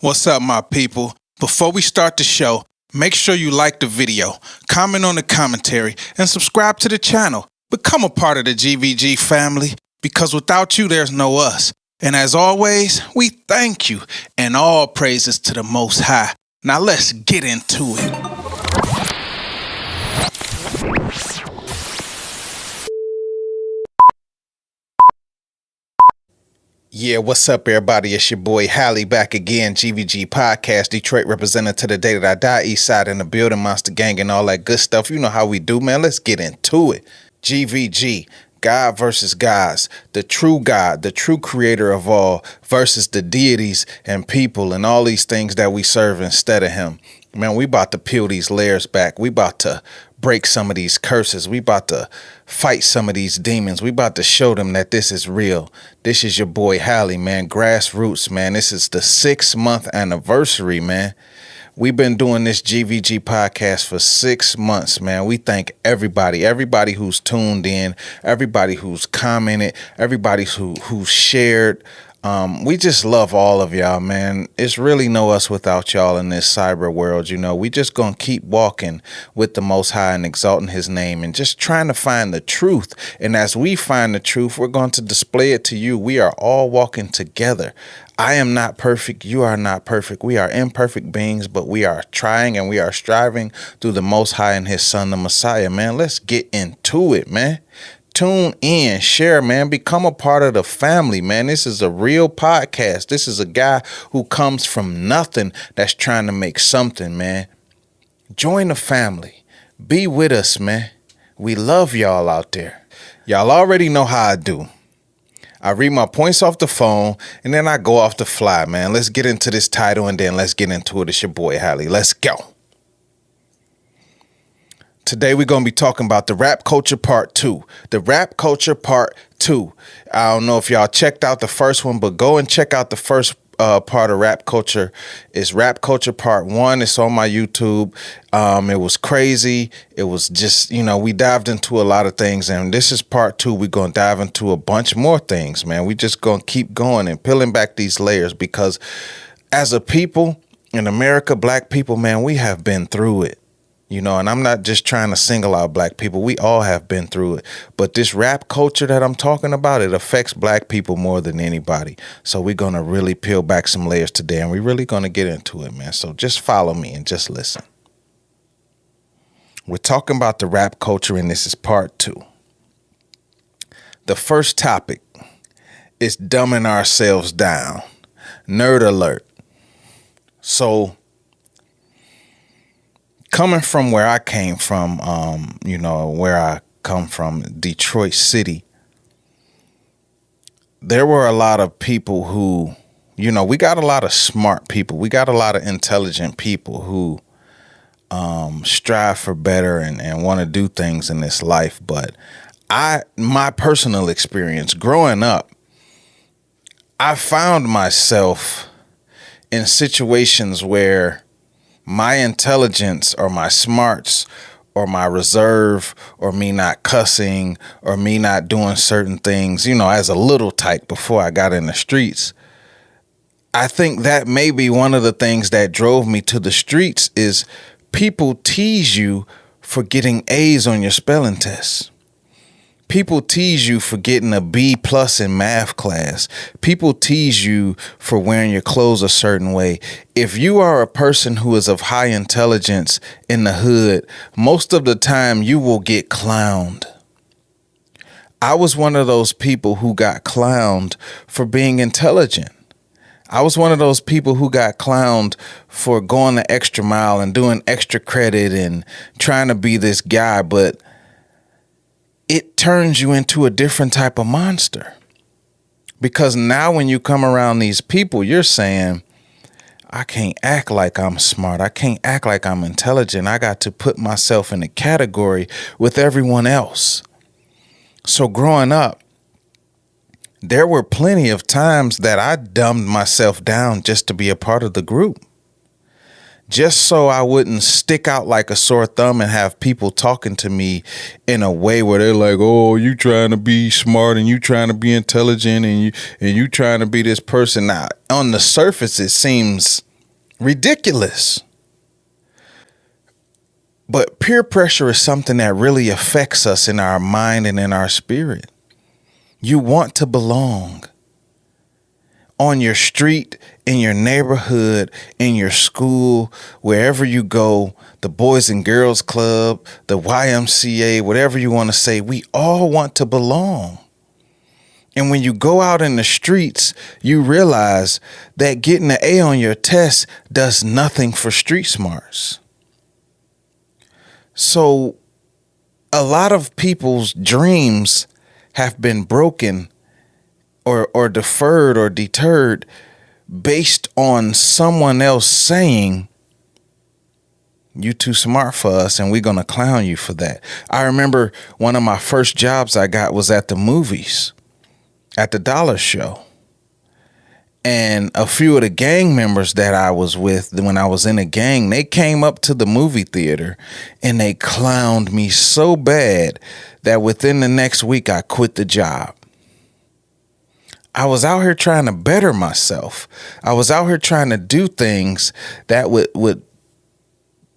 What's up, my people? Before we start the show, make sure you like the video, comment on the commentary, and subscribe to the channel. Become a part of the GVG family, because without you, there's no us. And as always, we thank you, and all praises to the Most High. Now let's get into it. Yeah, what's up, everybody? It's your boy Hally back again, Gvg Podcast, Detroit representative to the day that I die, East Side in the building, Monster Gang, and all that good stuff. You know how we do, man. Let's get into it. GVG, God versus gods, the true God, the true creator of all, versus the deities and people and all these things that we serve instead of him. Man, we about to peel these layers back. We about to break some of these curses. We about to fight some of these demons. We about to show them that this is real. This is your boy Hally, man. Grassroots, man. This is the 6-month anniversary, man. We've been doing this GVG podcast for 6 months, man. We thank everybody who's tuned in, everybody who's commented, everybody who shared. We just love all of y'all, man. It's really no us without y'all in this cyber world. You know, we just gonna keep walking with the Most High and exalting his name and just trying to find the truth. And as we find the truth, we're going to display it to you. We are all walking together. I am not perfect. You are not perfect. We are imperfect beings, but we are trying and we are striving through the Most High and his son, the Messiah, man. Let's get into it, man. Tune in, share, man. Become a part of the family, man. This is a real podcast. This is a guy who comes from nothing that's trying to make something, man. Join the family. Be with us, man. We love y'all out there. Y'all already know how I do. I read my points off the phone, and then I go off the fly, man. Let's get into this title, and then let's get into it. It's your boy, Hally. Let's go. Today, we're going to be talking about the rap culture part 2. The rap culture part 2. I don't know if y'all checked out the first one, but go and check out the first part of rap culture. It's rap culture part 1. It's on my YouTube. It was crazy. It was just, we dived into a lot of things, and this is part 2. We're going to dive into a bunch more things, man. We just going to keep going and peeling back these layers, because as a people in America, black people, man, we have been through it. And I'm not just trying to single out black people. We all have been through it. But this rap culture that I'm talking about, it affects black people more than anybody. So we're going to really peel back some layers today, and we're really going to get into it, man. So just follow me and just listen. We're talking about the rap culture, and this is part 2. The first topic is dumbing ourselves down. Nerd alert. So coming from where I came from, where I come from, Detroit City, there were a lot of people who, we got a lot of smart people. We got a lot of intelligent people who strive for better and want to do things in this life. But my personal experience growing up, I found myself in situations where my intelligence or my smarts or my reserve or me not cussing or me not doing certain things, as a little tyke before I got in the streets, I think that may be one of the things that drove me to the streets is people tease you for getting A's on your spelling tests. People tease you for getting a B+ in math class. People tease you for wearing your clothes a certain way. If you are a person who is of high intelligence in the hood, most of the time you will get clowned. I was one of those people who got clowned for being intelligent. I was one of those people who got clowned for going the extra mile and doing extra credit and trying to be this guy, but it turns you into a different type of monster. Because now when you come around these people, you're saying, I can't act like I'm smart. I can't act like I'm intelligent. I got to put myself in a category with everyone else. So growing up, there were plenty of times that I dumbed myself down just to be a part of the group. Just so I wouldn't stick out like a sore thumb and have people talking to me in a way where they're like, oh, you trying to be smart and you trying to be intelligent and you trying to be this person. Now, on the surface, it seems Ridiculous. But peer pressure is something that really affects us in our mind and in our spirit. You want to belong. On your street, in your neighborhood, in your school, wherever you go, the Boys and Girls Club, the YMCA, whatever you want to say, we all want to belong. And when you go out in the streets, you realize that getting an A on your test does nothing for street smarts. So a lot of people's dreams have been broken or deferred or deterred based on someone else saying, you too smart for us and we're going to clown you for that. I remember one of my first jobs I got was at the movies, at the Dollar Show. And a few of the gang members that I was with when I was in a gang, they came up to the movie theater and they clowned me so bad that within the next week I quit the job. I was out here trying to better myself. I was out here trying to do things that would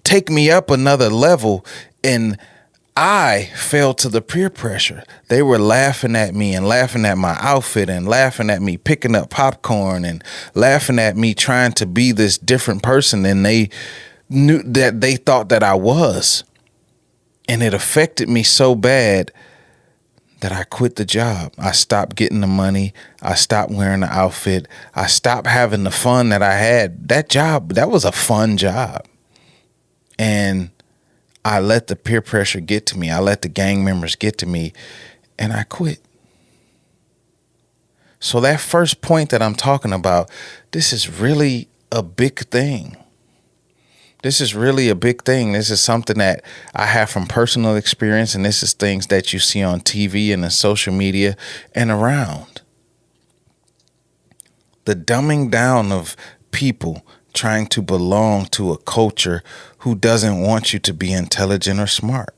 take me up another level, and I fell to the peer pressure. They were laughing at me and laughing at my outfit and laughing at me picking up popcorn and laughing at me trying to be this different person than they knew that they thought that I was. And it affected me so bad that I quit the job. I stopped getting the money. I stopped wearing the outfit. I stopped having the fun that I had. That job, that was a fun job. And I let the peer pressure get to me. I let the gang members get to me, and I quit. So that first point that I'm talking about, this is really a big thing. This is really a big thing. This is something that I have from personal experience, and this is things that you see on TV and in social media and around. The dumbing down of people trying to belong to a culture who doesn't want you to be intelligent or smart.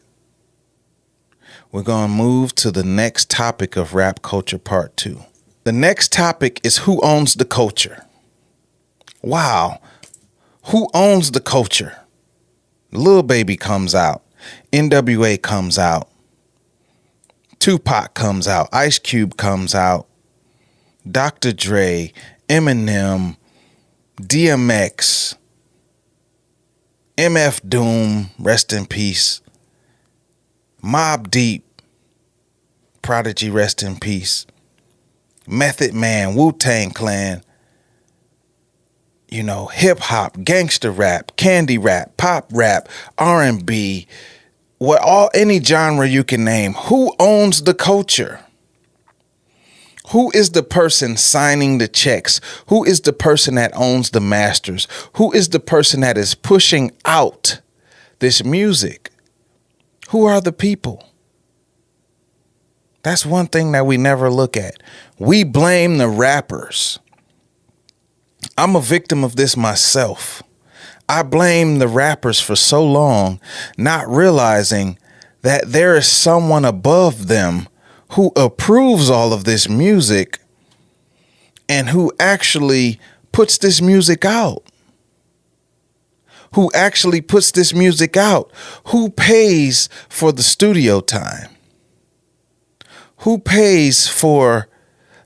We're going to move to the next topic of Rap Culture Part 2. The next topic is who owns the culture. Wow. Who owns the culture? Lil Baby comes out. NWA comes out. Tupac comes out. Ice Cube comes out. Dr. Dre, Eminem, DMX, MF Doom, rest in peace. Mobb Deep, Prodigy, rest in peace. Method Man, Wu-Tang Clan, hip hop, gangster rap, candy rap, pop rap, R&B, any genre you can name. Who owns the culture? Who is the person signing the checks? Who is the person that owns the masters? Who is the person that is pushing out this music? Who are the people? That's one thing that we never look at. We blame the rappers. I'm a victim of this myself. I blame the rappers for so long, not realizing that there is someone above them who approves all of this music and who actually puts this music out. Who actually puts this music out? Who pays for the studio time? Who pays for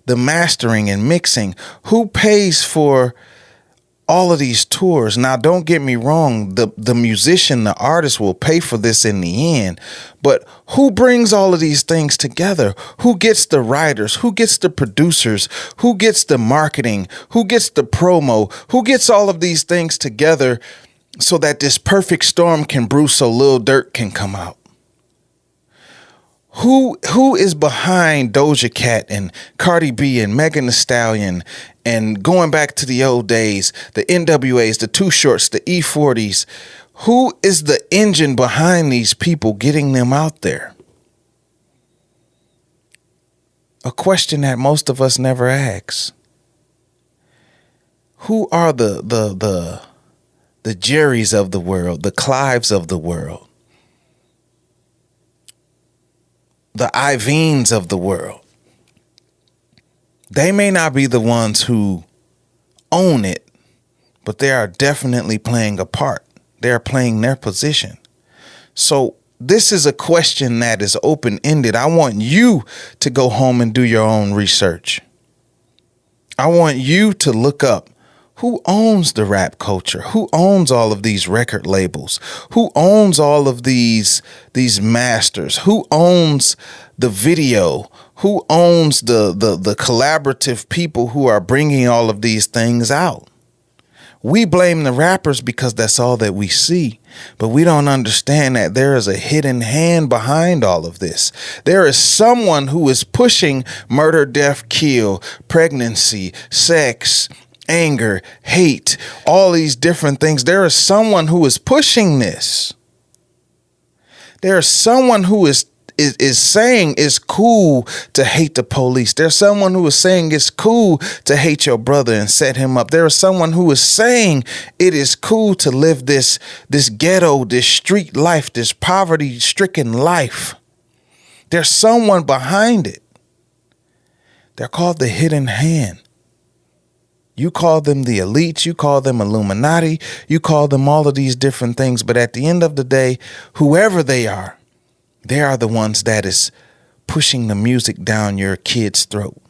the mastering and mixing? Who pays for all of these tours? Now, don't get me wrong. The musician, the artist will pay for this in the end. But who brings all of these things together? Who gets the writers? Who gets the producers? Who gets the marketing? Who gets the promo? Who gets all of these things together so that this perfect storm can brew so Lil Durk can come out? Who is behind Doja Cat and Cardi B and Megan Thee Stallion and going back to the old days, the NWAs, the Too Shorts, the E40s? Who is the engine behind these people getting them out there? A question that most of us never ask. Who are the Jerrys of the world, the Clives of the world? The Iveens of the world. They may not be the ones who own it, but they are definitely playing a part. They are playing their position. So this is a question that is open-ended. I want you to go home and do your own research. I want you to look up who owns the rap culture, who owns all of these record labels, who owns all of these masters, who owns the video, who owns the collaborative people who are bringing all of these things out. We blame the rappers because that's all that we see, but we don't understand that there is a hidden hand behind all of this. There is someone who is pushing murder, death, kill, pregnancy, sex, anger, hate, all these different things. There is someone who is pushing this. There is someone who is saying it's cool to hate the police. There's someone who is saying it's cool to hate your brother and set him up. There is someone who is saying it is cool to live this ghetto, this street life, this poverty-stricken life. There's someone behind it. They're called the hidden hand. You call them the elites, you call them Illuminati, you call them all of these different things. But at the end of the day, whoever they are the ones that is pushing the music down your kid's throat.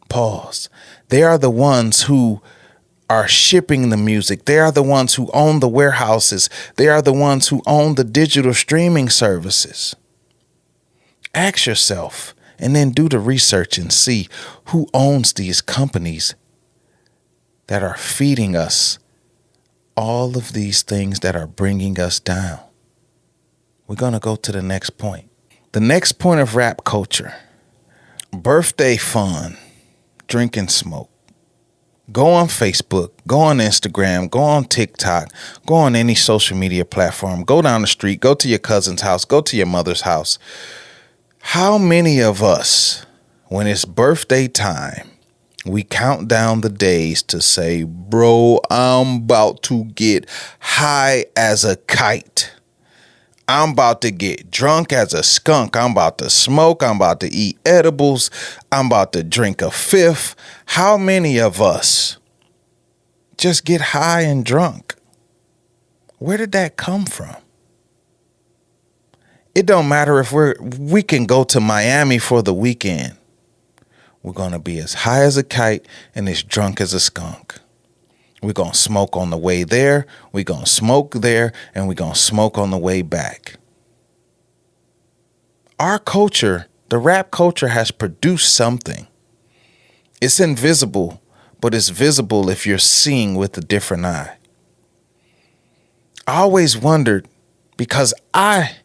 Pause. They are the ones who are shipping the music. They are the ones who own the warehouses. They are the ones who own the digital streaming services. Ask yourself and then do the research and see who owns these companies that are feeding us all of these things that are bringing us down. We're going to go to the next point. The next point of rap culture: birthday fun, drink and smoke. Go on Facebook, go on Instagram, go on TikTok, go on any social media platform, go down the street, go to your cousin's house, go to your mother's house. How many of us, when it's birthday time, we count down the days to say, bro, I'm about to get high as a kite. I'm about to get drunk as a skunk. I'm about to smoke. I'm about to eat edibles. I'm about to drink a fifth. How many of us just get high and drunk? Where did that come from? It don't matter if we can go to Miami for the weekend. We're going to be as high as a kite and as drunk as a skunk. We're going to smoke on the way there. We're going to smoke there, and we're going to smoke on the way back. Our culture, the rap culture, has produced something. It's invisible, but it's visible if you're seeing with a different eye. I always wondered, because I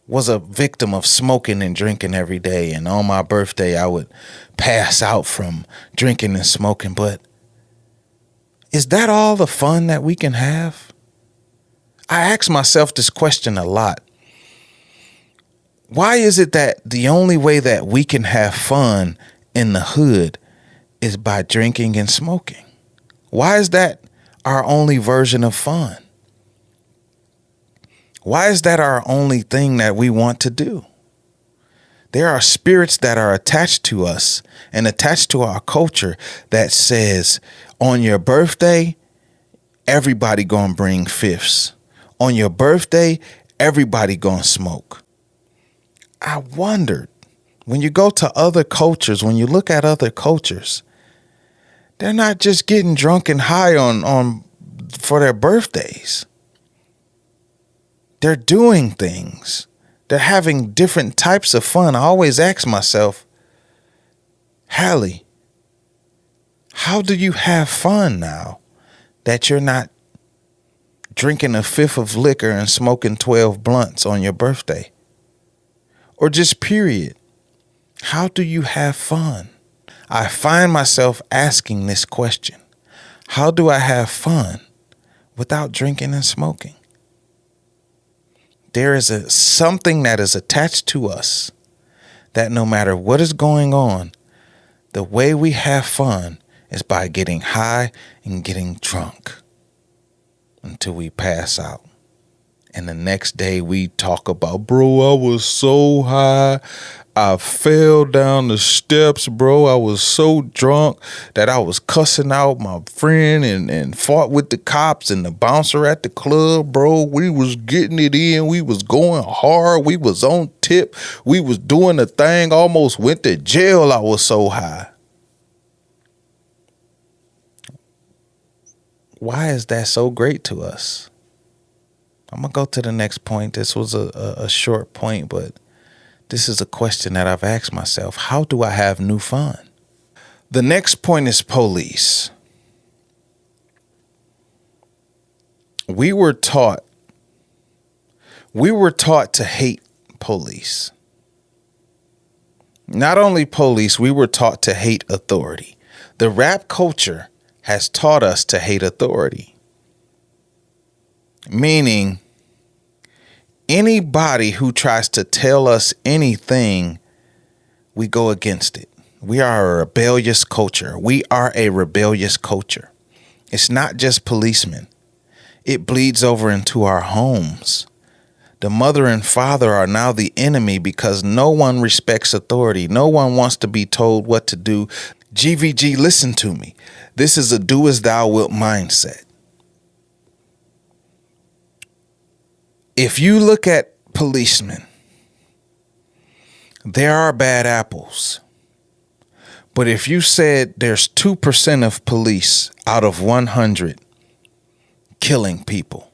was a victim of smoking and drinking every day, and on my birthday I would pass out from drinking and smoking, but is that all the fun that we can have? I ask myself this question a lot. Why is it that the only way that we can have fun in the hood is by drinking and smoking? Why is that our only version of fun? Why is that our only thing that we want to do? There are spirits that are attached to us and attached to our culture that says, on your birthday, everybody gonna bring fifths. On your birthday, everybody gonna smoke. I wondered, when you go to other cultures, when you look at other cultures, they're not just getting drunk and high on for their birthdays. They're doing things. They're having different types of fun. I always ask myself, Hally, how do you have fun now that you're not drinking a fifth of liquor and smoking 12 blunts on your birthday? Or just period. How do you have fun? I find myself asking this question. How do I have fun without drinking and smoking? There is something that is attached to us that no matter what is going on, the way we have fun is by getting high and getting drunk until we pass out. And the next day we talk about, bro, I was so high. I fell down the steps, bro. I was so drunk that I was cussing out my friend and fought with the cops and the bouncer at the club, bro. We was getting it in. We was going hard. We was on tip. We was doing the thing. Almost went to jail. I was so high. Why is that so great to us? I'm going to go to the next point. This was a short point, but this is a question that I've asked myself. How do I have new fun? The next point is police. We were taught to hate police. Not only police, we were taught to hate authority. The rap culture has taught us to hate authority. Meaning, anybody who tries to tell us anything, we go against it. We are a rebellious culture. We are a rebellious culture. It's not just policemen. It bleeds over into our homes. The mother and father are now the enemy because no one respects authority. No one wants to be told what to do. GVG, listen to me. This is a do as thou wilt mindset. If you look at policemen, there are bad apples. But if you said there's 2% of police out of 100 killing people,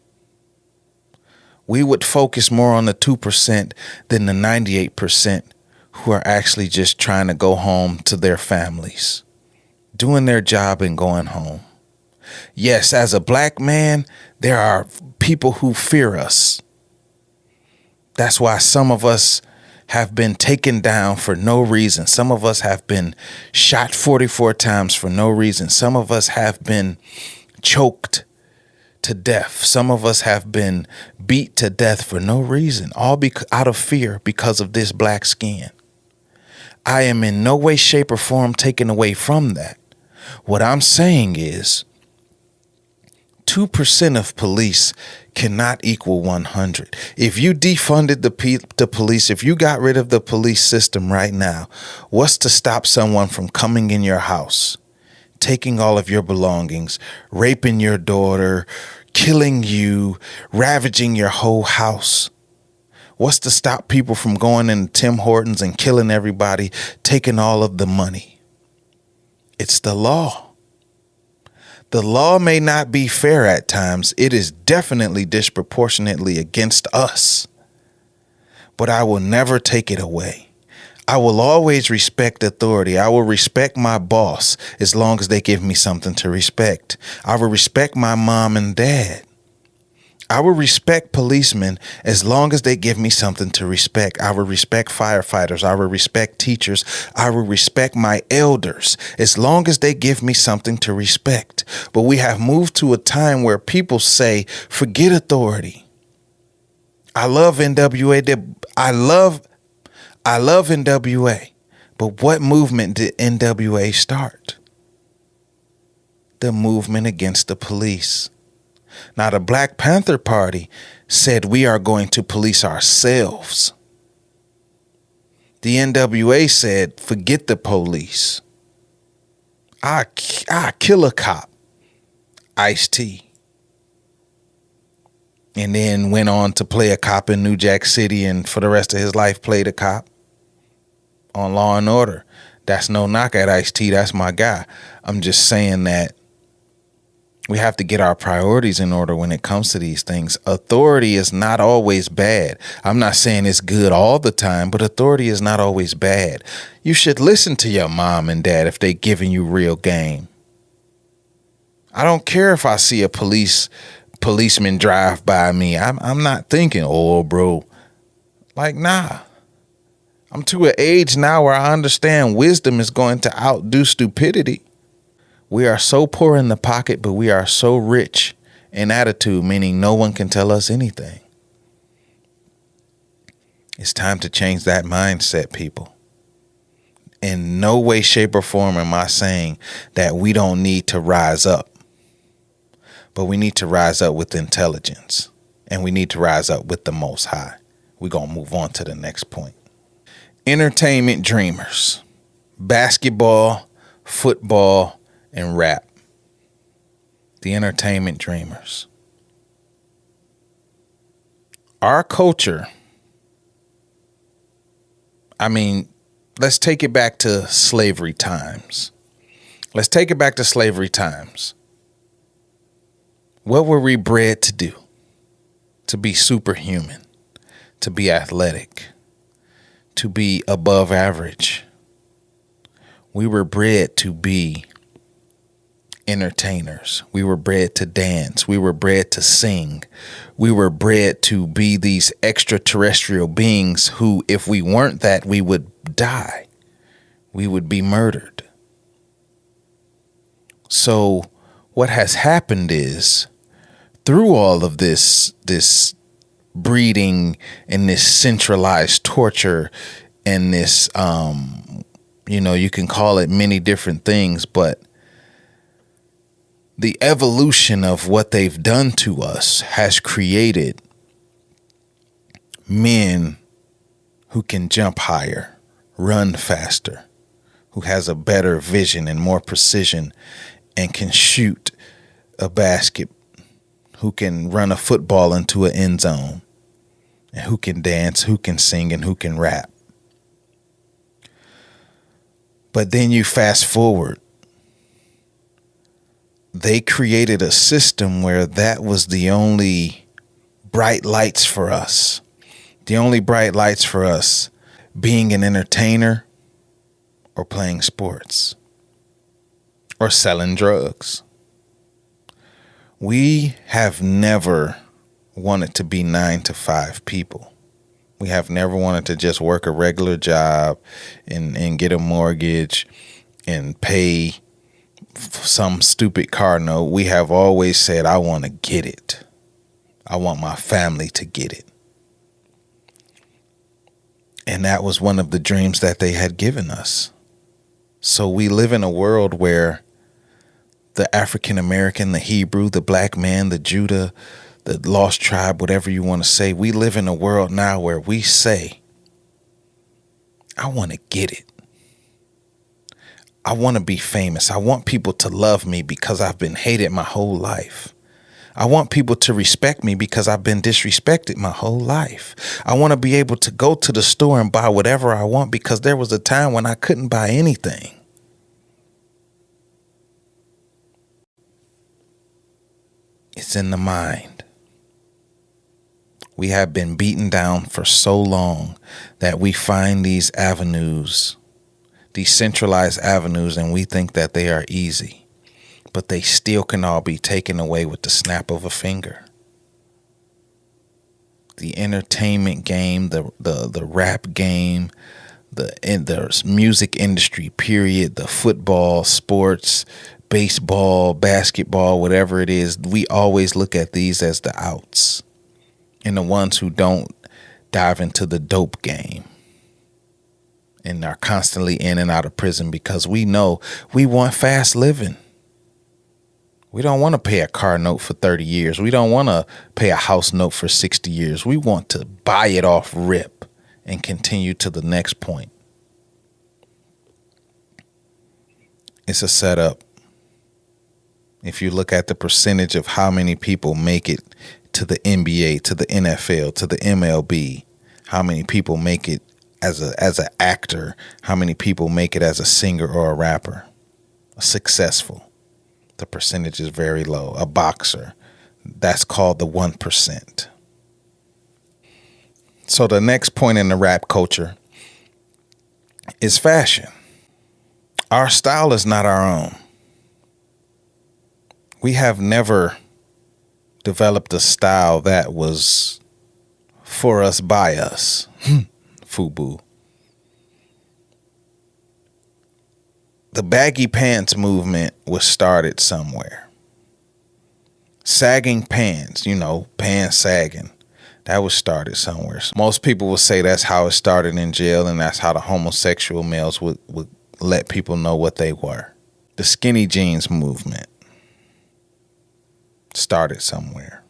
we would focus more on the 2% than the 98% who are actually just trying to go home to their families, doing their job and going home. Yes, as a black man, there are people who fear us. That's why some of us have been taken down for no reason. Some of us have been shot 44 times for no reason. Some of us have been choked to death. Some of us have been beat to death for no reason, all out of fear because of this black skin. I am in no way, shape, or form taken away from that. What I'm saying is 2% of police cannot equal 100. If you defunded the police, if you got rid of the police system right now, what's to stop someone from coming in your house, taking all of your belongings, raping your daughter, killing you, ravaging your whole house? What's to stop people from going into Tim Hortons and killing everybody, taking all of the money? It's the law. The law may not be fair at times. It is definitely disproportionately against us. But I will never take it away. I will always respect authority. I will respect my boss as long as they give me something to respect. I will respect my mom and dad. I will respect policemen as long as they give me something to respect. I will respect firefighters. I will respect teachers. I will respect my elders as long as they give me something to respect. But we have moved to a time where people say, forget authority. I love NWA. I love NWA. But what movement did NWA start? The movement against the police. Now, the Black Panther Party said we are going to police ourselves. The NWA said, forget the police. I kill a cop. Ice-T. And then went on to play a cop in New Jack City and for the rest of his life played a cop on Law and Order. That's no knock at Ice-T. That's my guy. I'm just saying that we have to get our priorities in order when it comes to these things. Authority is not always bad. I'm not saying it's good all the time, but authority is not always bad. You should listen to your mom and dad if they're giving you real game. I don't care if I see a policeman drive by me. I'm not thinking, oh, bro. Like, nah. I'm to an age now where I understand wisdom is going to outdo stupidity. We are so poor in the pocket, but we are so rich in attitude, meaning no one can tell us anything. It's time to change that mindset, people. In no way, shape, or form am I saying that we don't need to rise up, but we need to rise up with intelligence And we need to rise up with the Most High. We're going to move on to the next point. Entertainment dreamers. Basketball, football, and rap. The entertainment dreamers. Our culture, let's take it back to slavery times. What were we bred to do? To be superhuman, to be athletic, to be above average. We were bred to be entertainers. We were bred to dance. We were bred to sing. We were bred to be these extraterrestrial beings who, if we weren't that, we would die. We would be murdered. So what has happened is, through all of this breeding and this centralized torture and this, you can call it many different things, but the evolution of what they've done to us has created men who can jump higher, run faster, who has a better vision and more precision and can shoot a basket, who can run a football into an end zone, and who can dance, who can sing, and who can rap. But then you fast forward. They created a system where that was the only bright lights for us. The only bright lights for us being an entertainer or playing sports or selling drugs. We have never wanted to be 9-to-5 people. We have never wanted to just work a regular job and get a mortgage and pay some stupid car note. We have always said, I want to get it. I want my family to get it. And that was one of the dreams that they had given us. So we live in a world where the African American, the Hebrew, the black man, the Judah, the lost tribe, whatever you want to say, we live in a world now where we say, I want to get it. I want to be famous. I want people to love me because I've been hated my whole life. I want people to respect me because I've been disrespected my whole life. I want to be able to go to the store and buy whatever I want because there was a time when I couldn't buy anything. It's in the mind. We have been beaten down for so long that we find these avenues, these centralized avenues, and we think that they are easy, but they still can all be taken away with the snap of a finger. The entertainment game, the rap game, the music industry, period, the football, sports, baseball, basketball, whatever it is, we always look at these as the outs and the ones who don't dive into the dope game and are constantly in and out of prison because we know we want fast living. We don't want to pay a car note for 30 years. We don't want to pay a house note for 60 years. We want to buy it off rip and continue to the next point. It's a setup. If you look at the percentage of how many people make it to the NBA, to the NFL, to the MLB, how many people make it as an actor, how many people make it as a singer or a rapper, successful, the percentage is very low. A boxer, that's called the 1%. So the next point in the rap culture is fashion. Our style is not our own. We have never developed a style that was for us by us. FUBU. The baggy pants movement was started somewhere. Sagging pants, pants sagging. That was started somewhere. Most people will say that's how it started in jail, and that's how the homosexual males would let people know what they were. The skinny jeans movement started somewhere.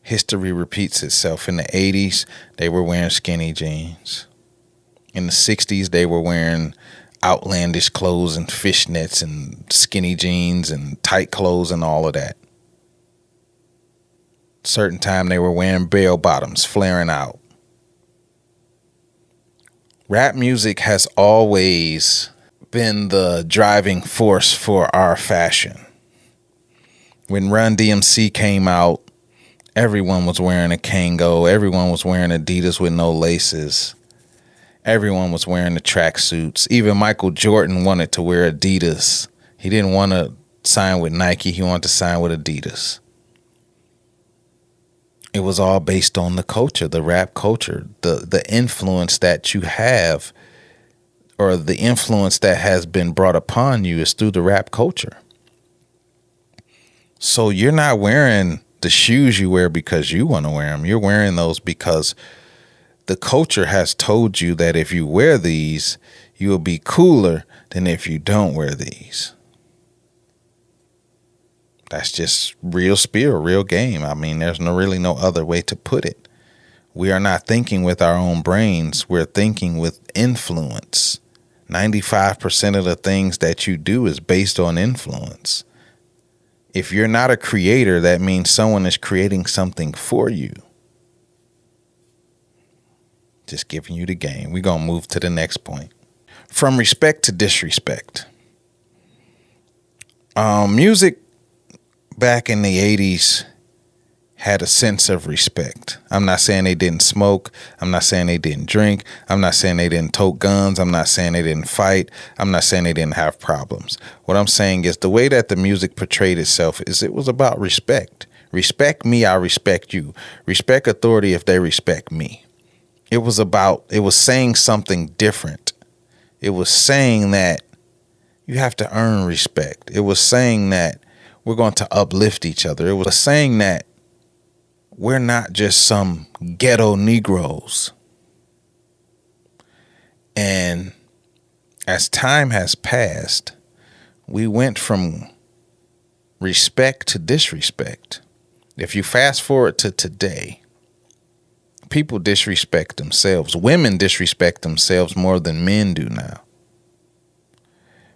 History repeats itself. In the 80s, they were wearing skinny jeans. In the 60s, they were wearing outlandish clothes and fishnets and skinny jeans and tight clothes and all of that. Certain time they were wearing bell bottoms, flaring out. Rap music has always been the driving force for our fashion. When Run DMC came out, everyone was wearing a Kango. Everyone was wearing Adidas with no laces. Everyone was wearing the tracksuits. Even Michael Jordan wanted to wear Adidas. He didn't want to sign with Nike. He wanted to sign with Adidas. It was all based on the culture, the rap culture, the influence that you have, or the influence that has been brought upon you is through the rap culture. So you're not wearing the shoes you wear because you want to wear them. You're wearing those because the culture has told you that if you wear these, you will be cooler than if you don't wear these. That's just real spiel, real game. I mean, there's really no other way to put it. We are not thinking with our own brains. We're thinking with influence. 95% of the things that you do is based on influence. If you're not a creator, that means someone is creating something for you. Just giving you the game. We're going to move to the next point. From respect to disrespect. Music back in the 80s had a sense of respect. I'm not saying they didn't smoke. I'm not saying they didn't drink. I'm not saying they didn't tote guns. I'm not saying they didn't fight. I'm not saying they didn't have problems. What I'm saying is the way that the music portrayed itself is it was about respect. Respect me, I respect you. Respect authority if they respect me. It was saying something different. It was saying that you have to earn respect. It was saying that we're going to uplift each other. It was saying that we're not just some ghetto Negroes. And as time has passed, we went from respect to disrespect. If you fast forward to today, people disrespect themselves. Women disrespect themselves more than men do now.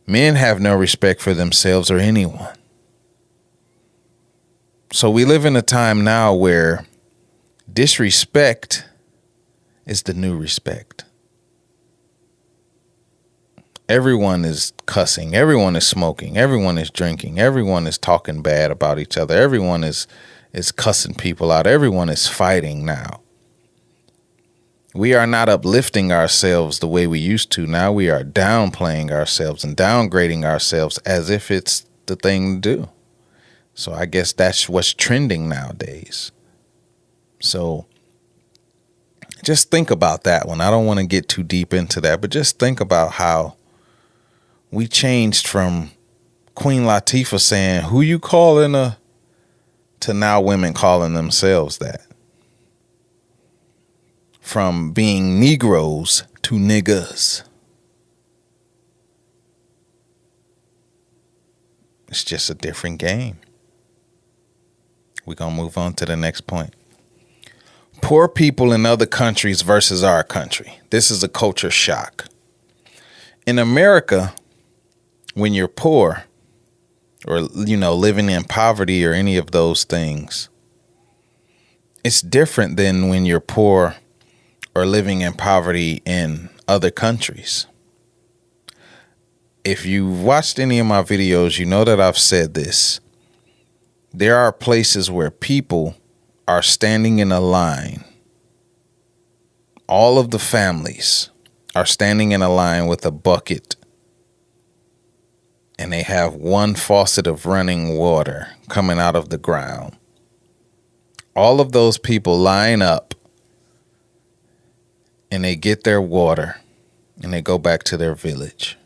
Men have no respect for themselves or anyone. So we live in a time now where disrespect is the new respect. Everyone is cussing. Everyone is smoking. Everyone is drinking. Everyone is talking bad about each other. Everyone is cussing people out. Everyone is fighting now. We are not uplifting ourselves the way we used to. Now we are downplaying ourselves and downgrading ourselves as if it's the thing to do. So I guess that's what's trending nowadays. So just think about that one. I don't want to get too deep into that, but just think about how we changed from Queen Latifah saying, "Who you calling a?" to now women calling themselves that. From being Negroes to niggas. It's just a different game. We're going to move on to the next point. Poor people in other countries versus our country. This is a culture shock. In America, when you're poor or, living in poverty or any of those things, it's different than when you're poor or living in poverty in other countries. If you've watched any of my videos, you know that I've said this. There are places where people are standing in a line. All of the families are standing in a line with a bucket, and they have one faucet of running water coming out of the ground. All of those people line up, and they get their water, and they go back to their village.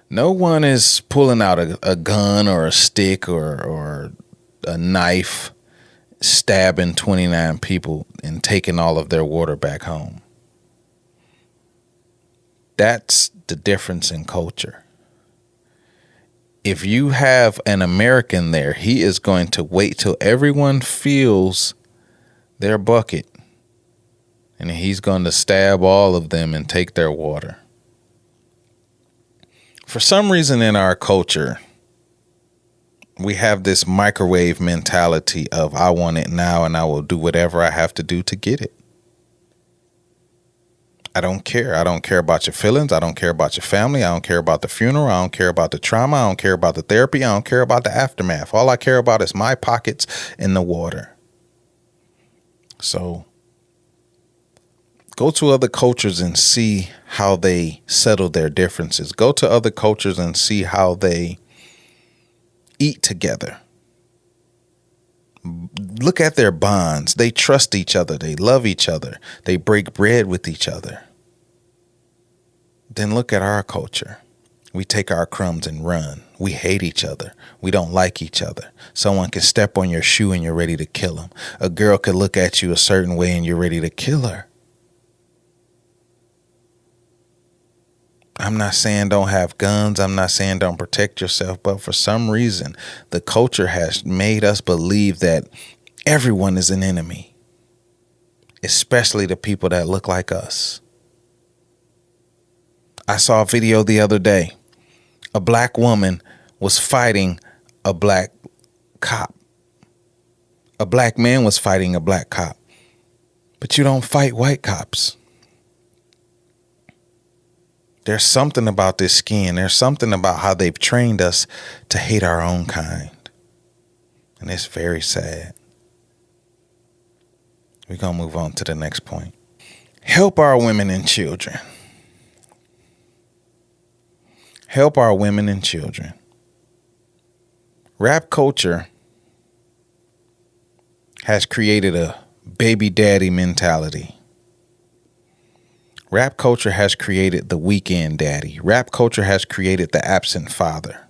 No one is pulling out a gun or a stick or a knife, stabbing 29 people and taking all of their water back home. That's the difference in culture. If you have an American there, he is going to wait till everyone fills their bucket, and he's going to stab all of them and take their water. For some reason in our culture, we have this microwave mentality of I want it now and I will do whatever I have to do to get it. I don't care. I don't care about your feelings. I don't care about your family. I don't care about the funeral. I don't care about the trauma. I don't care about the therapy. I don't care about the aftermath. All I care about is my pockets and the water. So go to other cultures and see how they settle their differences. Go to other cultures and see how they eat together. Look at their bonds. They trust each other. They love each other. They break bread with each other. Then look at our culture. We take our crumbs and run. We hate each other. We don't like each other. Someone can step on your shoe and you're ready to kill them. A girl could look at you a certain way and you're ready to kill her. I'm not saying don't have guns. I'm not saying don't protect yourself. But for some reason, the culture has made us believe that everyone is an enemy, especially the people that look like us. I saw a video the other day. A black woman was fighting a black cop. A black man was fighting a black cop. But you don't fight white cops. There's something about this skin. There's something about how they've trained us to hate our own kind. And it's very sad. We're going to move on to the next point. Help our women and children. Help our women and children. Rap culture has created a baby daddy mentality. Rap culture has created the weekend daddy. Rap culture has created the absent father.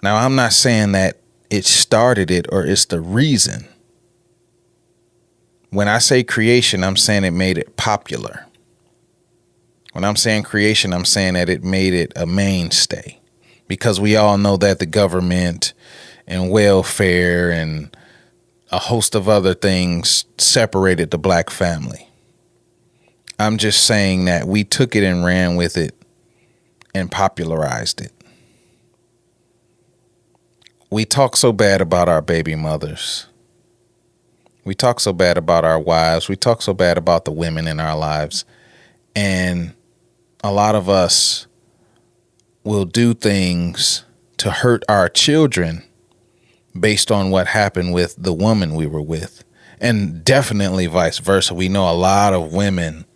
Now, I'm not saying that it started it or it's the reason. When I say creation, I'm saying it made it popular. When I'm saying creation, I'm saying that it made it a mainstay. Because we all know that the government and welfare and a host of other things separated the black family. I'm just saying that we took it and ran with it and popularized it. We talk so bad about our baby mothers. We talk so bad about our wives. We talk so bad about the women in our lives. And a lot of us will do things to hurt our children based on what happened with the woman we were with. And definitely vice versa. We know a lot of women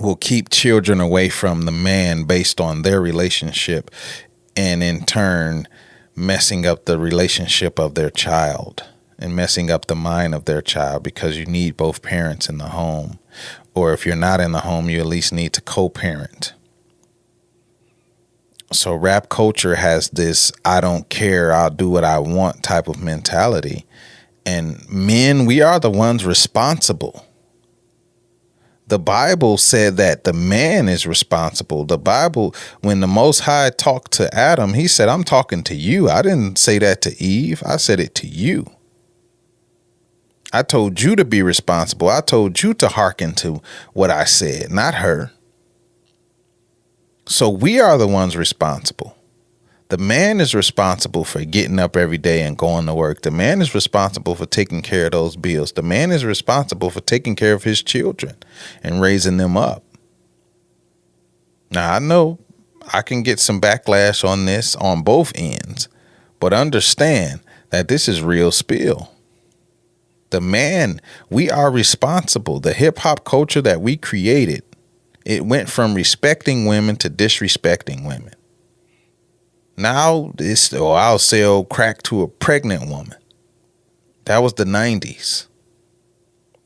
will keep children away from the man based on their relationship, and in turn messing up the relationship of their child and messing up the mind of their child, because you need both parents in the home. Or if you're not in the home, you at least need to co-parent. So rap culture has this I don't care, I'll do what I want type of mentality. And men, we are the ones responsible. The Bible said that the man is responsible. The Bible, when the Most High talked to Adam, he said, I'm talking to you. I didn't say that to Eve. I said it to you. I told you to be responsible. I told you to hearken to what I said, not her. So we are the ones responsible. The man is responsible for getting up every day and going to work. The man is responsible for taking care of those bills. The man is responsible for taking care of his children and raising them up. Now, I know I can get some backlash on this on both ends, but understand that this is real spill. The man, we are responsible. The hip hop culture that we created, it went from respecting women to disrespecting women. Now I'll sell crack to a pregnant woman. That was the 90s.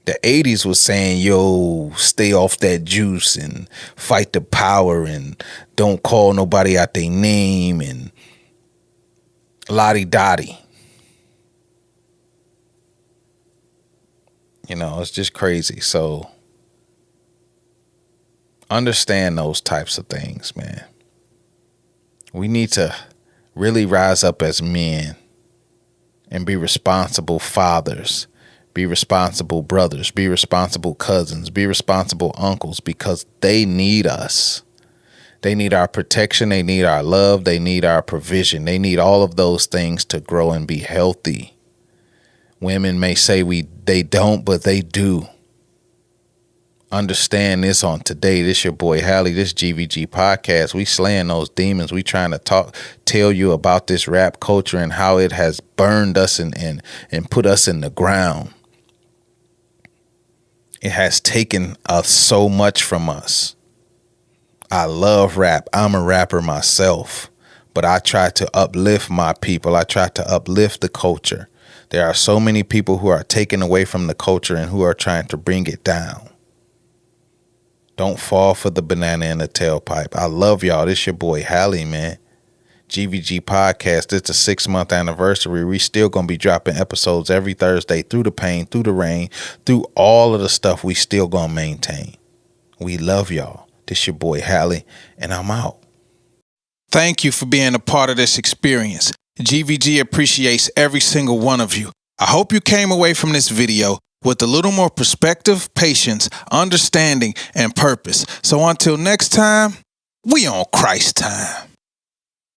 The 80s was saying, yo, stay off that juice and fight the power and don't call nobody out their name and lottie-dottie. You know, it's just crazy. So understand those types of things, man. We need to really rise up as men and be responsible fathers, be responsible brothers, be responsible cousins, be responsible uncles, because they need us. They need our protection. They need our love. They need our provision. They need all of those things to grow and be healthy. Women may say they don't, but they do. Understand this on today. This your boy Hally, this Gvg Podcast. We slaying those demons. We trying to tell you about this rap culture and how it has burned us and put us in the ground. It has taken us so much from us. I love rap. I'm a rapper myself, but I try to uplift my people. I try to uplift the culture. There are so many people who are taken away from the culture and who are trying to bring it down. Don't fall for the banana in the tailpipe. I love y'all. This your boy Hally, man. Gvg Podcast. It's the 6-month anniversary. We still going to be dropping episodes every Thursday through the pain, through the rain, through all of the stuff we still going to maintain. We love y'all. This your boy Hally, and I'm out. Thank you for being a part of this experience. Gvg appreciates every single one of you. I hope you came away from this video with a little more perspective, patience, understanding, and purpose. So until next time, we on Christ time.